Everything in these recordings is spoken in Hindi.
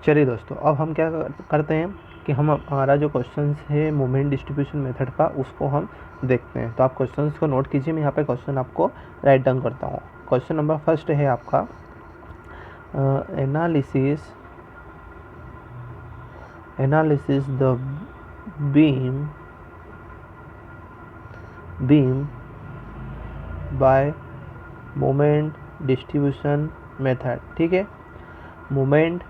चलिए दोस्तों, अब हम क्या करते हैं कि हम हमारा जो क्वेश्चन है मोमेंट डिस्ट्रीब्यूशन मेथड का, उसको हम देखते हैं। तो आप क्वेश्चंस को नोट कीजिए, मैं यहाँ पे क्वेश्चन आपको राइट डाउन करता हूँ। क्वेश्चन नंबर फर्स्ट है आपका analysis the beam bye moment distribution method. ठीक है, मोमेंट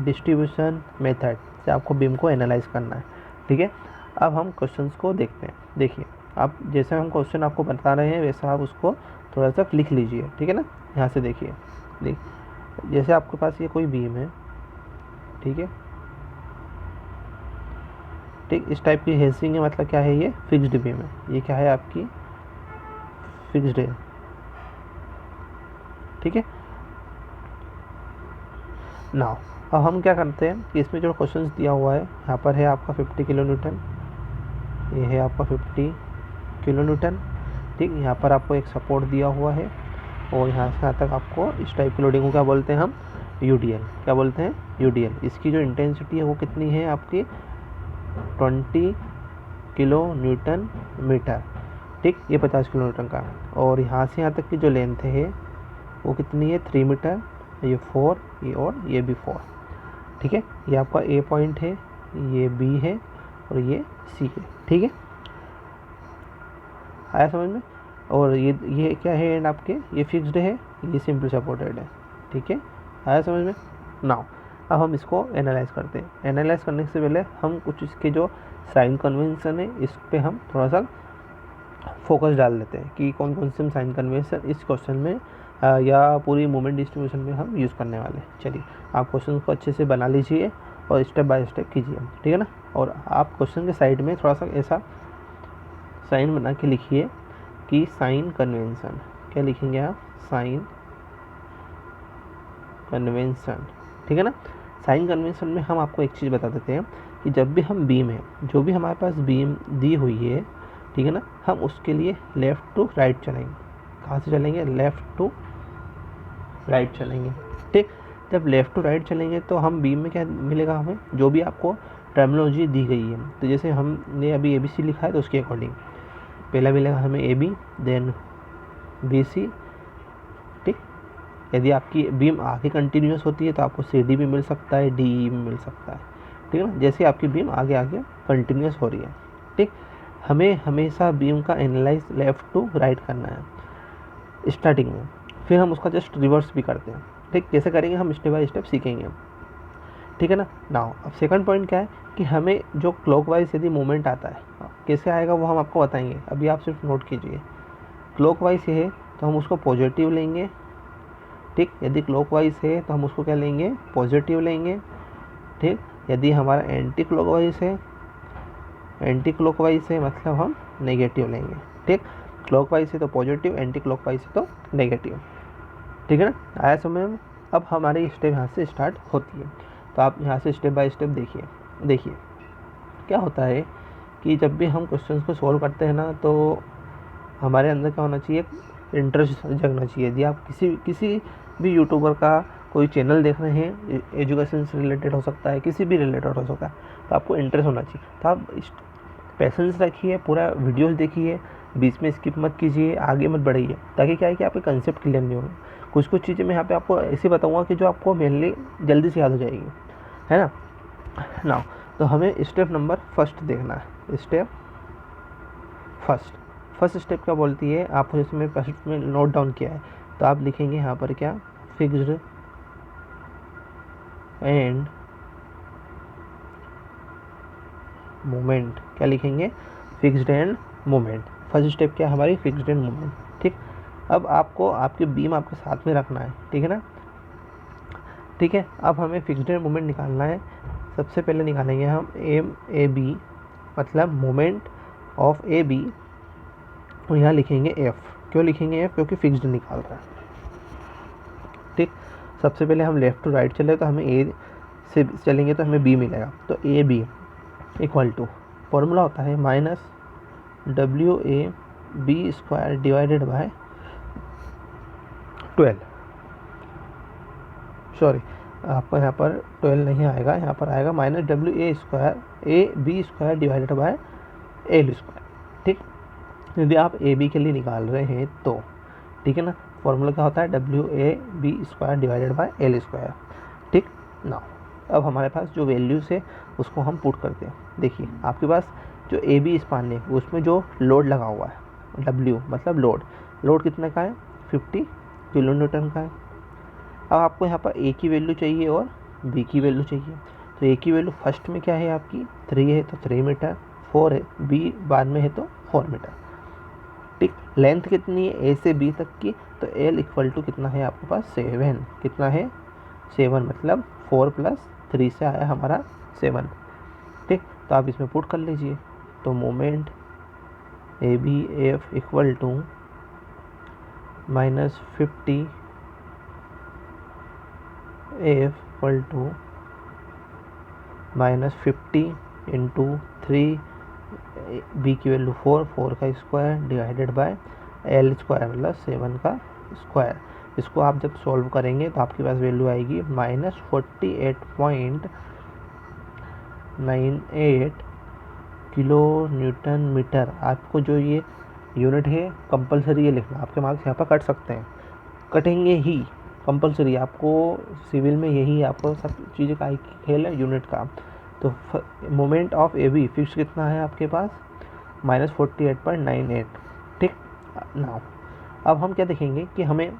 डिस्ट्रीब्यूशन मेथड से आपको बीम को एनालाइज करना है। ठीक है, अब हम क्वेश्चंस को देखते हैं। देखिए, आप जैसे हम क्वेश्चन आपको बता रहे हैं वैसा आप उसको थोड़ा सा लिख लीजिए। ठीक है ना, यहाँ से देखिए, जैसे आपके पास ये कोई बीम है, ठीक है, ठीक इस टाइप की हेसिंग है, मतलब क्या है, ये फिक्स्ड बीम है। ये क्या है, आपकी फिक्स्ड है। ठीक है, नाउ अब हम क्या करते हैं कि इसमें जो क्वेश्चंस दिया हुआ है, यहाँ पर है आपका 50 किलो न्यूटन, ये है आपका 50 किलो न्यूटन। ठीक, यहाँ पर आपको एक सपोर्ट दिया हुआ है और यहाँ से यहाँ तक आपको इस टाइप की लोडिंग को क्या बोलते हैं हम, यूडीएल। क्या बोलते हैं, यूडीएल। इसकी जो इंटेंसिटी है वो कितनी है आपकी, 20 किलो न्यूटन मीटर। ठीक, ये 50 किलो न्यूटन का। और यहाँ से यहाँ तक की जो लेंथ है वो कितनी है, 3 मीटर। ये 4, ये और ये भी 4। ठीक है, ये आपका ए पॉइंट है, ये बी है और ये सी है। ठीक है, आया समझ में। और ये क्या है, एंड आपके ये फिक्स्ड है, ये सिंपल सपोर्टेड है। ठीक है, आया समझ में। नाउ अब हम इसको एनालाइज करते हैं। एनालाइज करने से पहले हम कुछ इसके जो साइन कन्वेंशन है इस पे हम थोड़ा सा फोकस डाल देते हैं कि कौन कौन से साइन कन्वेंशन इस क्वेश्चन में या पूरी मोमेंट डिस्ट्रीब्यूशन में हम यूज़ करने वाले हैं। चलिए, आप क्वेश्चन को अच्छे से बना लीजिए और स्टेप बाय स्टेप कीजिए। ठीक है ना, और आप क्वेश्चन के साइड में थोड़ा सा ऐसा साइन बना के लिखिए कि साइन कन्वेंशन। क्या लिखेंगे आप, साइन कन्वेंशन। ठीक है ना, साइन कन्वेंशन में हम आपको एक चीज़ बता देते हैं कि जब भी हम बीम है, जो भी हमारे पास बीम दी हुई है, ठीक है ना, हम उसके लिए लेफ़्ट टू राइट चलेंगे। कहाँ से चलेंगे, लेफ़्ट टू राइट चलेंगे। ठीक, जब लेफ़्ट टू राइट चलेंगे तो हम बीम में क्या मिलेगा, हमें जो भी आपको टर्मिनोलॉजी दी गई है। तो जैसे हमने अभी ABC लिखा है तो उसके अकॉर्डिंग पहला मिलेगा हमें AB, देन BC। ठीक, यदि आपकी बीम आगे कंटिन्यूस होती है तो आपको CD भी मिल सकता है, DE भी मिल सकता है। ठीक है ना, जैसे आपकी बीम आगे आगे कंटिन्यूस हो रही है। ठीक, हमें हमेशा बीम का एनालाइज लेफ़्ट टू राइट करना है स्टार्टिंग में, फिर हम उसका जस्ट रिवर्स भी करते हैं। ठीक, कैसे करेंगे हम स्टेप बाय स्टेप सीखेंगे। ठीक है ना। नाउ अब सेकंड पॉइंट क्या है कि हमें जो क्लॉकवाइज यदि मूवमेंट आता है, कैसे आएगा वो हम आपको बताएंगे। अभी आप सिर्फ नोट कीजिए, क्लॉकवाइज है तो हम उसको पॉजिटिव लेंगे। ठीक, यदि क्लॉकवाइज है तो हम उसको क्या लेंगे, पॉजिटिव लेंगे। ठीक, यदि हमारा एंटी क्लॉकवाइज है मतलब हम नेगेटिव लेंगे। ठीक, क्लॉकवाइज है तो पॉजिटिव, एंटी क्लॉकवाइज है तो नेगेटिव। ठीक है ना, आया समझ में। अब हमारी स्टेप यहाँ से स्टार्ट होती है, तो आप यहाँ से स्टेप बाय स्टेप देखिए क्या होता है कि जब भी हम क्वेश्चंस को सॉल्व करते हैं ना, तो हमारे अंदर क्या होना चाहिए, इंटरेस्ट जगना चाहिए। यदि आप किसी भी यूट्यूबर का कोई चैनल देख रहे हैं, एजुकेशन से रिलेटेड हो सकता है, किसी भी रिलेटेड हो सकता है, तो आपको इंटरेस्ट होना चाहिए। तो आप पैसेंस रखिए, पूरा वीडियोस देखिए, बीच में स्किप मत कीजिए, आगे मत बढ़िए, ताकि क्या है कि आपके कंसेप्ट क्लियर नहीं होंगे। कुछ चीज़ें मैं यहाँ पे आपको ऐसे बताऊँगा कि जो आपको मेनली जल्दी से याद हो जाएगी, है ना। नाउ तो हमें स्टेप नंबर फर्स्ट देखना है। स्टेप फर्स्ट स्टेप क्या बोलती है, आप जैसे मैं फर्स्ट में नोट डाउन किया है, तो आप लिखेंगे यहाँ पर क्या, फिक्स्ड एंड मोमेंट। क्या लिखेंगे, fixed end moment. First step क्या है हमारी, फिक्स्ड एंड मोमेंट। ठीक, अब आपको आपके बीम आपके साथ में रखना है। ठीक है ना, ठीक है। अब हमें फिक्स्ड एंड मोमेंट निकालना है। सबसे पहले निकालेंगे हम MAB, मतलब मोमेंट ऑफ AB, और यहाँ लिखेंगे F। क्यों लिखेंगे F, क्योंकि फिक्स्ड निकाल रहा है। ठीक, सबसे पहले हम लेफ़्ट टू राइट चले तो हमें A से चलेंगे तो हमें B मिलेगा। तो AB इक्वल टू, फॉर्मूला होता है -WAB² डिवाइडेड बाय 12, सॉरी आपको यहाँ पर 12 नहीं आएगा, यहाँ पर आएगा -WA² डिवाइडेड बाय L²। ठीक, यदि आप AB के लिए निकाल रहे हैं तो ठीक है ना, फॉर्मूला क्या होता है WAB² डिवाइडेड बाय L²। ठीक ना, अब हमारे पास जो वैल्यूज़ है उसको हम पुट करते हैं। देखिए आपके पास जो AB स्पान है उसमें जो लोड लगा हुआ है W मतलब लोड कितने का है 50 किलो न्यूटन का है। अब आपको यहाँ पर A की वैल्यू चाहिए और B की वैल्यू चाहिए। तो A की वैल्यू फर्स्ट में क्या है आपकी 3 है तो 3 मीटर, 4 है, B बाद में है तो 4 मीटर। ठीक, लेंथ कितनी है A से B तक की, तो L इक्वल टू कितना है आपके पास 7, कितना है 7 मतलब 4 + 3 से आया हमारा 7। ठीक, तो आप इसमें पुट कर लीजिए। तो moment ABF equal to -50 F equal to -50 into 3, B की वैल्यू 4 का स्क्वायर डिवाइडेड बाय L² मतलब 7 का स्क्वायर। इसको आप जब सॉल्व करेंगे तो आपके पास वैल्यू आएगी -48.98 किलो न्यूटन मीटर। आपको जो ये यूनिट है कंपलसरी है लिखना, आपके मार्क्स यहाँ पर कट सकते हैं, कटेंगे ही कंपलसरी। आपको सिविल में यही आपको सब चीज़ें का खेल है यूनिट का। तो मोमेंट ऑफ AB फिक्स कितना है आपके पास -48.98। ठीक ना, अब हम क्या देखेंगे कि हमें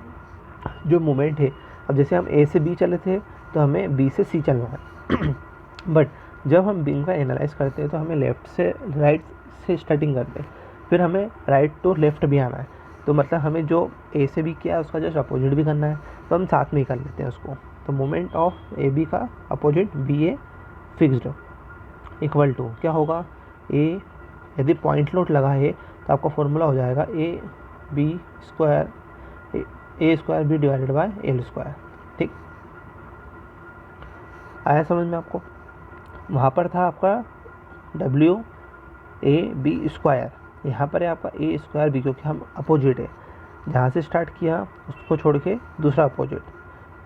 जो मोमेंट है, अब जैसे हम A से B चले थे तो हमें B से C चलना है बट जब हम B का एनालाइज करते हैं तो हमें लेफ़्ट से राइट से स्टार्टिंग करते हैं, फिर हमें राइट टू लेफ़्ट भी आना है। तो मतलब हमें जो A से B किया है उसका जस्ट अपोजिट भी करना है, तो हम साथ में ही कर लेते हैं उसको। तो मोमेंट ऑफ AB का opposite BA fixed equal to क्या होगा A, यदि पॉइंट लोड लगा है तो आपका फॉर्मूला हो जाएगा AB² A² divided by L²। ठीक, आया समझ में आपको? वहाँ पर था आपका WAB², यहाँ पर है आपका A²B, क्योंकि हम अपोजिट है, जहाँ से स्टार्ट किया उसको छोड़ के दूसरा अपोजिट।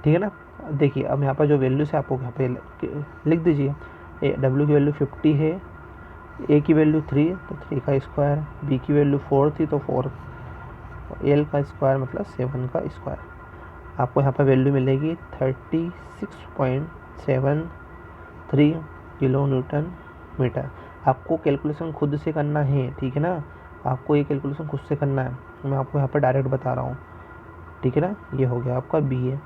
ठीक है ना, देखिए अब यहाँ पर जो वैल्यूज़ है आपको यहाँ पे लिख दीजिए। W की वैल्यू 50 है, A की वैल्यू 3 तो 3 का स्क्वायर, B की वैल्यू 4 थी तो 4, L का स्क्वायर मतलब 7 का स्क्वायर। आपको यहाँ पर वैल्यू मिलेगी 36.73 किलो न्यूटन मीटर। आपको कैलकुलेशन खुद से करना है, ठीक है ना, आपको ये कैलकुलेशन खुद से करना है, मैं आपको यहाँ पर डायरेक्ट बता रहा हूँ। ठीक है ना, ये हो गया आपका BA।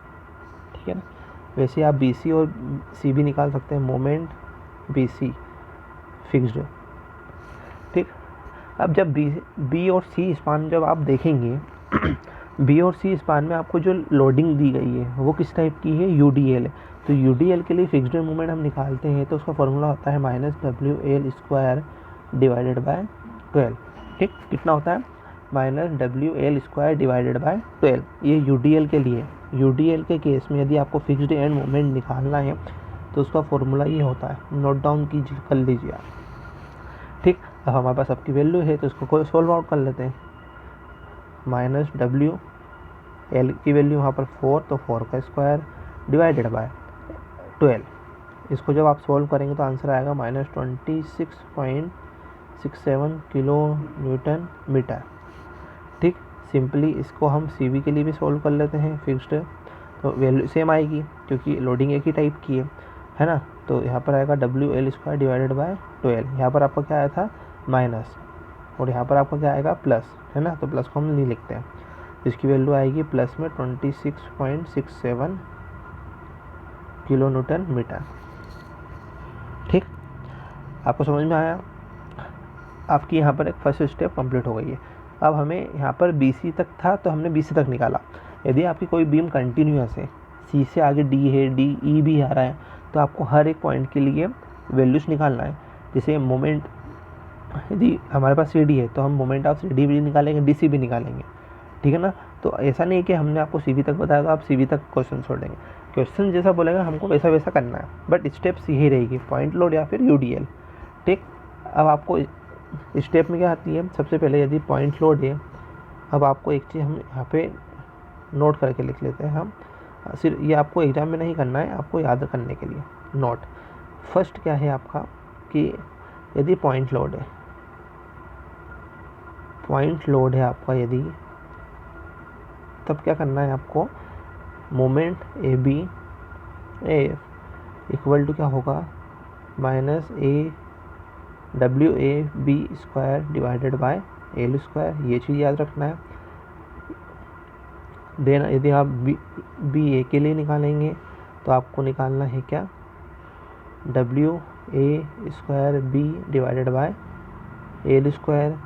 ठीक है ना, वैसे आप BC और CB निकाल सकते हैं, मोमेंट BC फिक्स्ड। ठीक, अब जब B और C स्पान जब आप देखेंगे B और C स्पान में आपको जो लोडिंग दी गई है वो किस टाइप की है, UDL है। तो UDL के लिए फिक्स्ड मोमेंट हम निकालते हैं तो उसका फॉर्मूला होता है -WL² डिवाइडेड बाय 12। ठीक, कितना होता है -WL² डिवाइडेड बाय 12। ये UDL के लिए, UDL के केस में यदि आपको फिक्स्ड एंड मोमेंट निकालना है तो उसका फॉर्मूला ये होता है, नोट डाउन कीजिए, कर लीजिए आप। ठीक, अब हमारे पास सबकी वैल्यू है तो इसको सोल्व आउट कर लेते हैं। -WL की वैल्यू वहाँ पर 4 तो 4 का स्क्वायर डिवाइडेड बाय 12। इसको जब आप सोल्व करेंगे तो आंसर आएगा -26.67 किलो न्यूटन मीटर। ठीक, सिंपली इसको हम CV के लिए भी सोल्व कर लेते हैं फिक्स्ड, तो वैल्यू सेम आएगी क्योंकि लोडिंग एक ही टाइप की है ना। तो यहाँ पर आएगा WL² डिवाइडेड बाय 12। यहाँ पर आपका क्या आया था माइनस, और यहाँ पर आपका क्या आएगा प्लस, है ना, तो प्लस को हम नहीं लिखते हैं, इसकी वैल्यू आएगी प्लस में 26.67 किलो न्यूटन मीटर। ठीक, आपको समझ में आया? आपकी यहाँ पर एक फर्स्ट स्टेप कंप्लीट हो गई है। अब हमें यहाँ पर BC तक था तो हमने BC तक निकाला। यदि आपकी कोई बीम कंटिन्यूअस है, C से आगे D है, DE भी आ रहा है, तो आपको हर एक पॉइंट के लिए वैल्यूज़ निकालना है। जैसे मोमेंट, यदि हमारे पास CD है तो हम मोमेंट ऑफ CD भी निकालेंगे, DC भी निकालेंगे। ठीक है ना, तो ऐसा नहीं है कि हमने आपको CV तक बताया तो आप CV तक क्वेश्चन छोड़ेंगे, क्वेश्चन जैसा बोलेगा हमको वैसा वैसा करना है, बट स्टेप्स यही रहेगी, पॉइंट लोड या फिर UDL। ठीक, अब आपको स्टेप में क्या आती है, सबसे पहले यदि पॉइंट लोड है, अब आपको एक चीज़ हम यहाँ पे नोट करके लिख लेते हैं हम, सिर्फ ये आपको एग्जाम में नहीं करना है, आपको याद करने के लिए। नोट फर्स्ट क्या है आपका कि यदि पॉइंट लोड है आपका यदि, तब क्या करना है आपको, moment A B equal to क्या होगा, minus A W A B square divided by L square, ये चीज़ याद रखना है। देन यदि आप बी ए के लिए निकालेंगे तो आपको निकालना है क्या, W A square B divided by L square.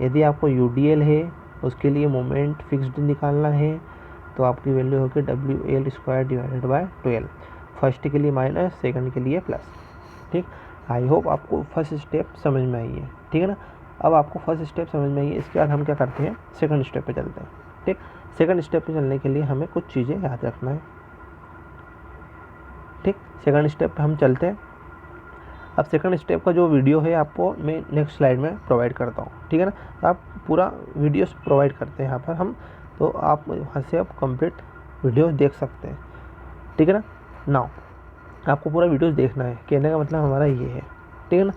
यदि आपको यू डी एल है उसके लिए मोमेंट फिक्स्ड निकालना है तो आपकी वैल्यू होगी W L square divided bye 12। First के लिए माइनस, सेकंड के लिए प्लस। ठीक, आई होप आपको फर्स्ट स्टेप समझ में आई है। ठीक है ना, अब आपको फर्स्ट स्टेप समझ में आई है, इसके बाद हम क्या करते हैं, सेकंड स्टेप पे चलते हैं। ठीक, सेकंड स्टेप पे चलने के लिए हमें कुछ चीज़ें याद रखना है। ठीक, सेकंड स्टेप पे हम चलते हैं। अब सेकंड स्टेप का जो वीडियो है आपको मैं नेक्स्ट स्लाइड में प्रोवाइड करता हूँ। ठीक है ना, आप पूरा वीडियोस प्रोवाइड करते हैं यहाँ पर हम, तो आप वहाँ से आप कंप्लीट वीडियोस देख सकते हैं। ठीक है ना, नाउ आपको पूरा वीडियोस देखना है, कहने का मतलब हमारा ये है। ठीक है ना,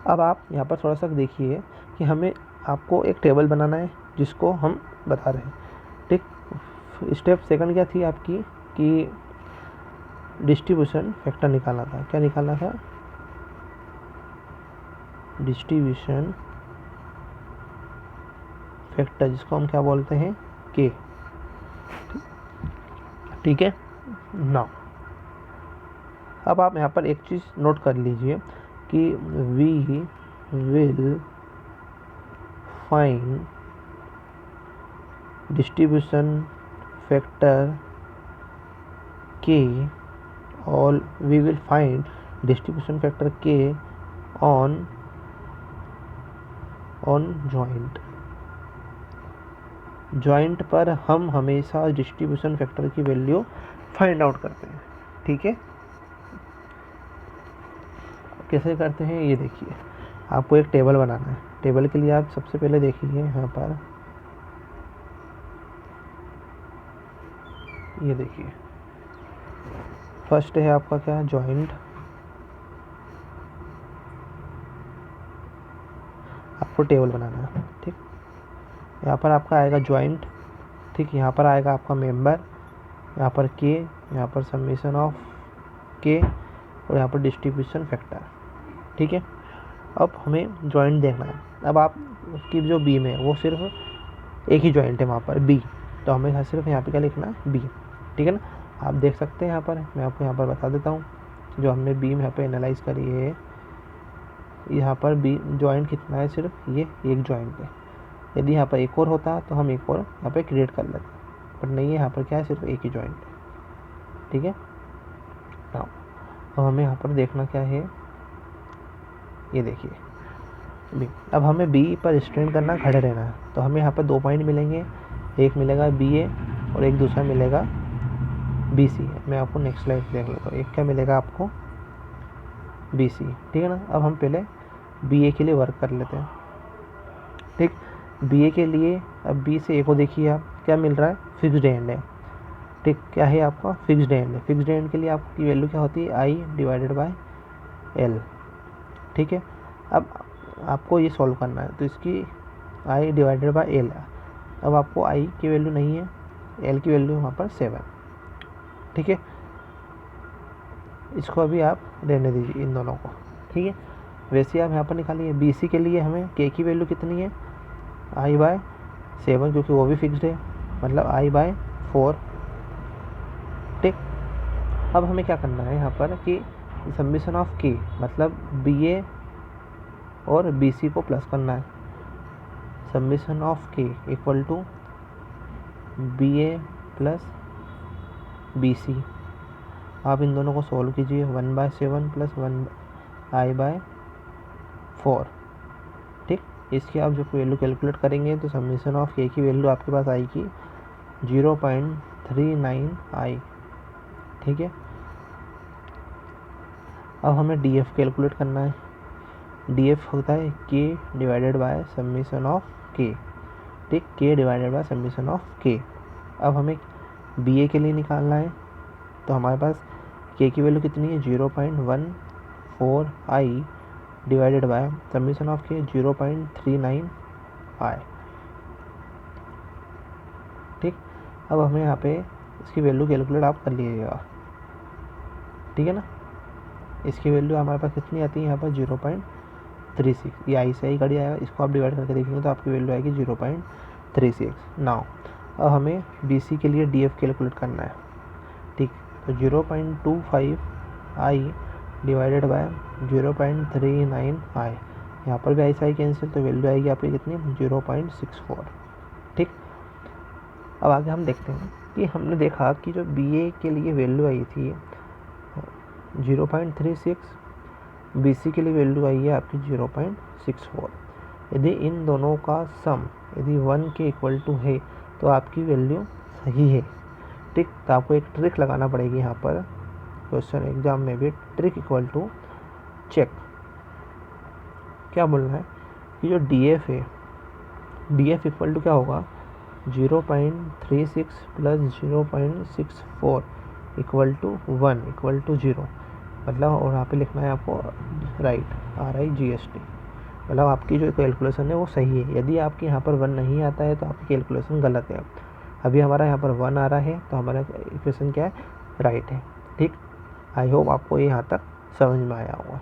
अब आप यहाँ पर थोड़ा सा देखिए कि हमें आपको एक टेबल बनाना है जिसको हम बता रहे हैं। ठीक, स्टेप सेकंड क्या थी आपकी कि डिस्ट्रीब्यूशन फैक्टर निकालना था। क्या निकालना था, डिस्ट्रीब्यूशन फैक्टर, जिसको हम क्या बोलते हैं, के। ठीक है, नाउ अब आप यहाँ पर एक चीज़ नोट कर लीजिए कि we will find distribution factor K, और we will find distribution factor K on joint पर हम हमेशा डिस्ट्रीब्यूशन फैक्टर की वैल्यू फाइंड आउट करते हैं। ठीक है, कैसे करते हैं ये देखिए, आपको एक टेबल बनाना है। टेबल के लिए आप सबसे पहले देखिए यहाँ पर, ये देखिए फर्स्ट है आपका क्या, जॉइंट। आपको टेबल बनाना है। ठीक, यहाँ पर आपका आएगा जॉइंट। ठीक, यहाँ पर आएगा आपका मेंबर, यहाँ पर के, यहाँ पर समेशन ऑफ के, और यहाँ पर डिस्ट्रीब्यूशन फैक्टर। ठीक है, अब हमें जॉइंट देखना है। अब आपकी जो बी में वो सिर्फ एक ही जॉइंट है वहाँ पर बी, तो हमें सिर्फ यहाँ पे क्या लिखना है, बी। ठीक है ना, आप देख सकते हैं यहाँ पर, मैं आपको यहाँ पर बता देता हूँ जो हमने बी में यहाँ पे एनालाइज करी है। यहाँ पर बी जॉइंट कितना है, सिर्फ ये एक जॉइंट है। यदि यहाँ पर एक और होता तो हम एक और यहाँ पे क्रिएट कर लेते, बट नहीं है, यहाँ पर क्या है, सिर्फ एक ही जॉइंट है। ठीक है, नाउ अब हमें यहाँ पर देखना क्या है, ये देखिए बी। अब हमें बी पर स्टैंड करना, खड़े रहना है, तो हमें यहाँ पर 2 पॉइंट मिलेंगे, एक मिलेगा बी ए और एक दूसरा मिलेगा बी सी। मैं आपको नेक्स्ट स्लाइड देख लेता हूँ, एक क्या मिलेगा आपको, बी सी। ठीक है ना, अब हम पहले बी ए के लिए वर्क कर लेते हैं। ठीक, बी ए के लिए अब बी से ए को देखिए आप, क्या मिल रहा है, फिक्स्ड एंड है। ठीक, क्या है आपका, फिक्स्ड एंड है। फिक्स्ड एंड के लिए आपकी वैल्यू क्या होती है, आई डिवाइडेड बाय एल। ठीक है, अब आपको ये सॉल्व करना है, तो इसकी आई डिवाइडेड बाय एल। अब आपको आई की वैल्यू नहीं है, एल की वैल्यू वहाँ पर 7। ठीक है, इसको अभी आप रहने दीजिए इन दोनों को। ठीक है, वैसे आप यहाँ पर निकालिए, बी सी के लिए हमें के की वैल्यू कितनी है, आई बाय 7, क्योंकि वो भी फिक्स्ड है, मतलब आई बाय 4। ठीक, अब हमें क्या करना है यहाँ पर कि समेशन ऑफ के, मतलब बी ए और बी सी को प्लस करना है। Summation of K equal to B A plus B C. आप इन दोनों को सॉल्व कीजिए, 1/7 प्लस 1 आई बाय 4। ठीक, इसकी आप जो वैल्यू कैलकुलेट करेंगे तो समेशन ऑफ के की वैल्यू आपके पास आएगी 0.39 आई। ठीक है, अब हमें डी एफ कैलकुलेट करना है। डी एफ होता है के डिवाइडेड बाय समेशन ऑफ के। ठीक, के डिवाइडेड बाय समेशन ऑफ के। अब हमें बी ए के लिए निकालना है, तो हमारे पास के की वैल्यू कितनी है 0.14i divided by summation of के 0.39i। ठीक, अब हमें यहाँ पे इसकी वैल्यू कैलकुलेट आप कर लीजिएगा, ठीक है ना। इसकी वैल्यू हमारे पास कितनी आती है यहाँ पर 0.36, ये आई से आई कड़ी आएगा, इसको आप डिवाइड करके देखेंगे तो आपकी वैल्यू आएगी 0.36। नाउ अब हमें बी सी के लिए डी एफ कैलकुलेट करना है। ठीक, तो 0.25i डिवाइडेड बाय 0.39i, यहाँ पर भी आई से आई कैंसिल, तो वैल्यू आएगी आपकी कितनी 0.64। ठीक, अब आगे हम देखते हैं कि हमने देखा कि जो बी ए के लिए वैल्यू आई थी 0.36, बी सी के लिए वैल्यू आई है आपकी 0.64। यदि इन दोनों का सम यदि 1 के इक्वल टू है तो आपकी वैल्यू सही है। ठीक, तो आपको एक ट्रिक लगाना पड़ेगी यहाँ पर, क्वेश्चन एग्जाम में भी ट्रिक इक्वल टू चेक। क्या बोलना है कि जो डी एफ है, डी एफ इक्वल टू क्या होगा 0.36 plus 0.64 equal to 1 equal to 0, मतलब और यहाँ पे लिखना है आपको राइट RIGST, मतलब आपकी जो कैलकुलेशन है वो सही है। यदि आपके यहाँ पर 1 नहीं आता है तो आपकी कैलकुलेशन गलत है। अभी हमारा यहाँ पर 1 आ रहा है तो हमारा इक्वेशन क्या है, राइट है। ठीक, आई होप आपको ये यहाँ तक समझ में आया होगा।